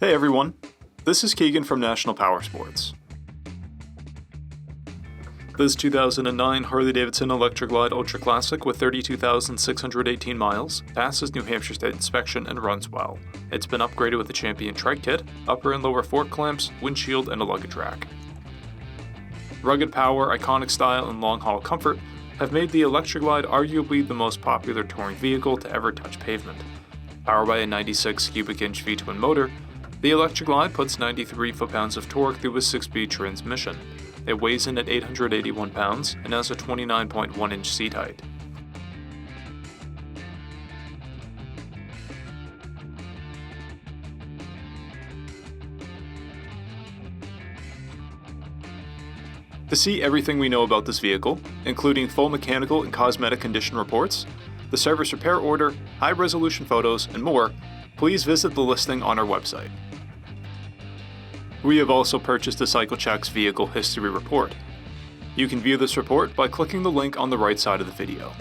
Hey everyone, this is Keegan from National Powersports. This 2009 Harley-Davidson Electra Glide Ultra Classic with 32,618 miles passes New Hampshire State inspection and runs well. It's been upgraded with the Champion TRIKE kit, upper and lower fork clamps, windshield, and a luggage rack. Rugged power, iconic style, and long-haul comfort have made the Electra Glide arguably the most popular touring vehicle to ever touch pavement. Powered by a 96 cubic inch V-twin motor, the Electra Glide puts 93 foot-pounds of torque through a 6-speed transmission. It weighs in at 881 pounds and has a 29.1 inch seat height. To see everything we know about this vehicle, including full mechanical and cosmetic condition reports, the service repair order, high-resolution photos, and more, please visit the listing on our website. We have also purchased the CycleCheck's Vehicle History Report. You can view this report by clicking the link on the right side of the video.